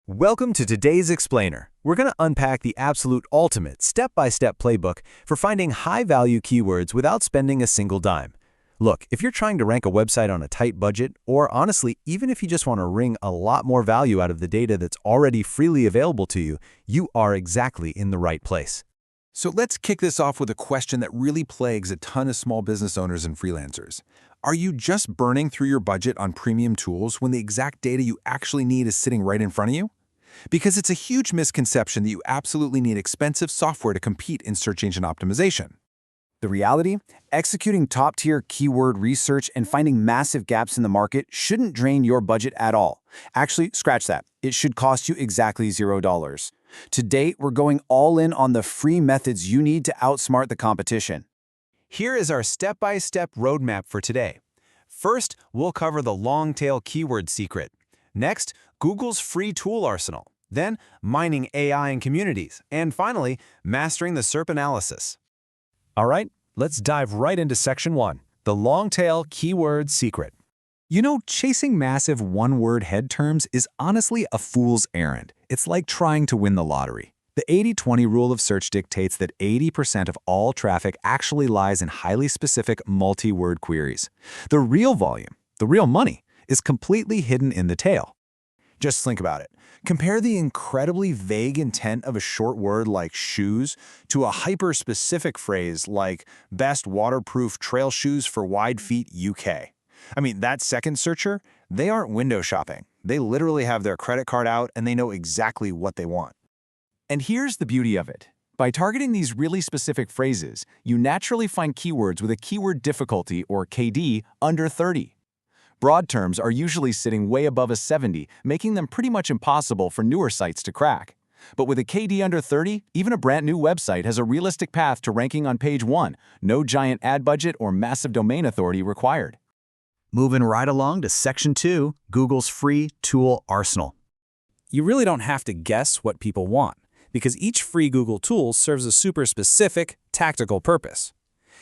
Welcome to today's Explainer. We're going to unpack the absolute ultimate step-by-step playbook for finding high-value keywords without spending a single dime. Look, if you're trying to rank a website on a tight budget, or honestly, even if you just want to wring a lot more value out of the data that's already freely available to you, you are exactly in the right place. So let's kick this off with a question that really plagues a ton of small business owners and freelancers. Are you just burning through your budget on premium tools when the exact data you actually need is sitting right in front of you? Because it's a huge misconception that you absolutely need expensive software to compete in search engine optimization. The reality? Executing top-tier keyword research and finding massive gaps in the market shouldn't drain your budget at all. Actually, scratch that. It should cost you exactly $0. To date, we're going all in on the free methods you need to outsmart the competition. Here is our step-by-step roadmap for today. First, we'll cover the long-tail keyword secret. Next, Google's free tool arsenal. Then, mining AI in communities. And finally, mastering the SERP analysis. All right, let's dive right into Section 1, the long-tail keyword secret. You know, chasing massive one-word head terms is honestly a fool's errand. It's like trying to win the lottery. The 80-20 rule of search dictates that 80% of all traffic actually lies in highly specific multi-word queries. The real volume, the real money, is completely hidden in the tail. Just think about it. Compare the incredibly vague intent of a short word like shoes to a hyper-specific phrase like best waterproof trail shoes for wide feet UK. I mean, that second searcher, they aren't window shopping. They literally have their credit card out and they know exactly what they want. And here's the beauty of it. By targeting these really specific phrases, you naturally find keywords with a keyword difficulty, or KD, under 30. Broad terms are usually sitting way above a 70, making them pretty much impossible for newer sites to crack. But with a KD under 30, even a brand new website has a realistic path to ranking on page 1, no giant ad budget or massive domain authority required. Moving right along to Section 2, Google's free tool arsenal. You really don't have to guess what people want, because each free Google tool serves a super specific, tactical purpose.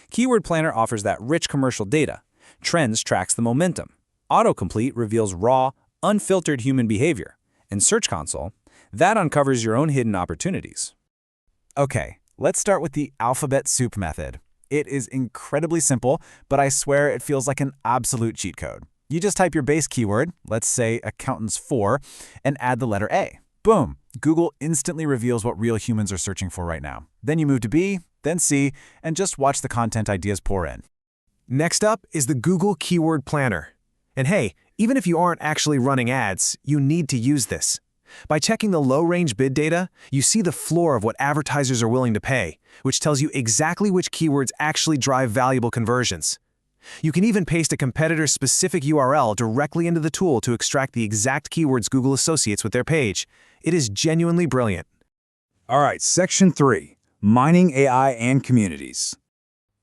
Keyword Planner offers that rich commercial data. Trends tracks the momentum. Autocomplete reveals raw, unfiltered human behavior. And Search Console, that uncovers your own hidden opportunities. Okay, let's start with the alphabet soup method. It is incredibly simple, but I swear it feels like an absolute cheat code. You just type your base keyword, let's say accountants 4, and add the letter A. Boom! Google instantly reveals what real humans are searching for right now. Then you move to B, then C, and just watch the content ideas pour in. Next up is the Google Keyword Planner. And hey, even if you aren't actually running ads, you need to use this. By checking the low-range bid data, you see the floor of what advertisers are willing to pay, which tells you exactly which keywords actually drive valuable conversions. You can even paste a competitor's specific URL directly into the tool to extract the exact keywords Google associates with their page. It is genuinely brilliant. All right, Section 3, mining AI and communities.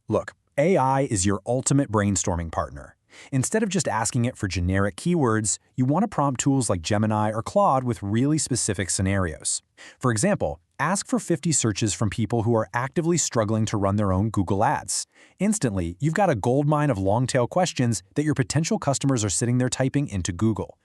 Look, AI is your ultimate brainstorming partner. Instead of just asking it for generic keywords, you want to prompt tools like Gemini or Claude with really specific scenarios. For example, ask for 50 searches from people who are actively struggling to run their own Google Ads. Instantly, you've got a goldmine of long-tail questions that your potential customers are sitting there typing into Google.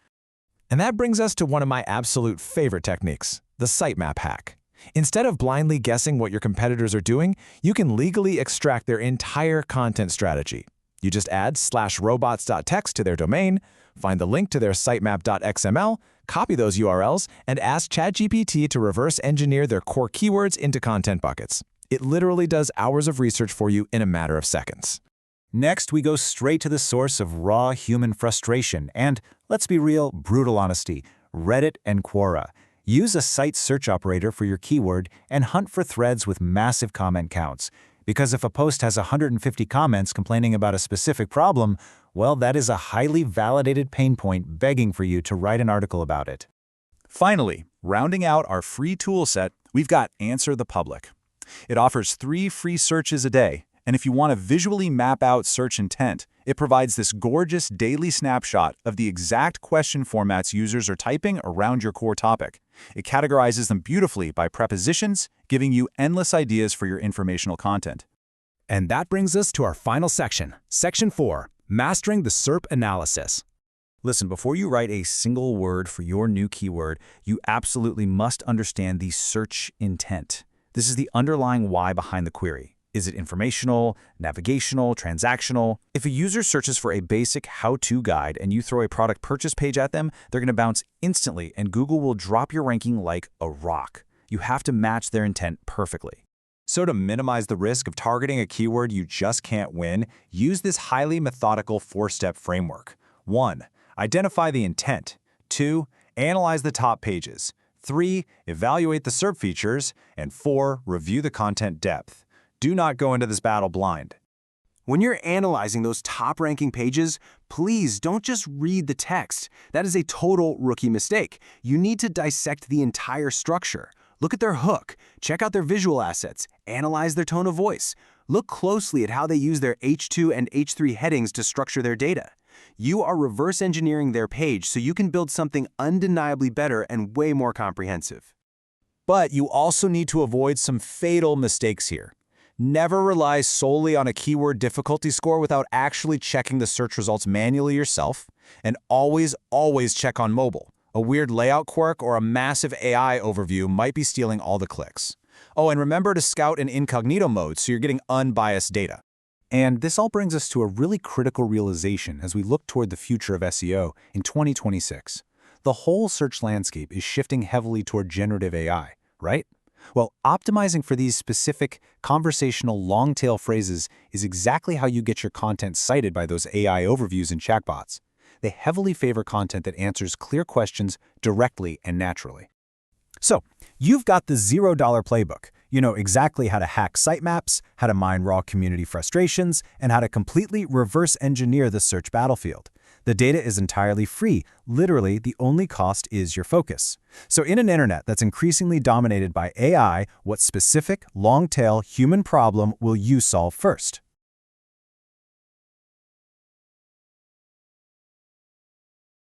And that brings us to one of my absolute favorite techniques, the sitemap hack. Instead of blindly guessing what your competitors are doing, you can legally extract their entire content strategy. You just add /robots.txt to their domain, find the link to their sitemap.xml, copy those URLs, and ask ChatGPT to reverse engineer their core keywords into content buckets. It literally does hours of research for you in a matter of seconds. Next, we go straight to the source of raw human frustration and, let's be real, brutal honesty, Reddit and Quora. Use a site search operator for your keyword and hunt for threads with massive comment counts. Because if a post has 150 comments complaining about a specific problem, well, that is a highly validated pain point begging for you to write an article about it. Finally, rounding out our free tool set, we've got Answer the Public. It offers 3 free searches a day, and if you want to visually map out search intent, it provides this gorgeous daily snapshot of the exact question formats users are typing around your core topic. It categorizes them beautifully by prepositions, giving you endless ideas for your informational content. And that brings us to our final section, Section 4, Mastering the SERP Analysis. Listen, before you write a single word for your new keyword, you absolutely must understand the search intent. This is the underlying why behind the query. Is it informational, navigational, transactional? If a user searches for a basic how-to guide and you throw a product purchase page at them, they're going to bounce instantly and Google will drop your ranking like a rock. You have to match their intent perfectly. So to minimize the risk of targeting a keyword you just can't win, use this highly methodical 4-step framework. 1. Identify the intent. 2. Analyze the top pages. 3. Evaluate the SERP features. And 4. Review the content depth. Do not go into this battle blind. When you're analyzing those top-ranking pages, please don't just read the text. That is a total rookie mistake. You need to dissect the entire structure. Look at their hook, check out their visual assets, analyze their tone of voice. Look closely at how they use their H2 and H3 headings to structure their data. You are reverse engineering their page so you can build something undeniably better and way more comprehensive. But you also need to avoid some fatal mistakes here. Never rely solely on a keyword difficulty score without actually checking the search results manually yourself. And always check on mobile. A weird layout quirk or a massive AI overview might be stealing all the clicks. Oh, and remember to scout in incognito mode so you're getting unbiased data. And this all brings us to a really critical realization as we look toward the future of SEO in 2026. The whole search landscape is shifting heavily toward generative AI, right? Well, optimizing for these specific conversational long-tail phrases is exactly how you get your content cited by those AI overviews and chatbots. They heavily favor content that answers clear questions directly and naturally. So, you've got the $0 playbook. You know exactly how to hack sitemaps, how to mine raw community frustrations, and how to completely reverse engineer the search battlefield. The data is entirely free. Literally, the only cost is your focus. So in an internet that's increasingly dominated by AI, what specific, long-tail human problem will you solve first?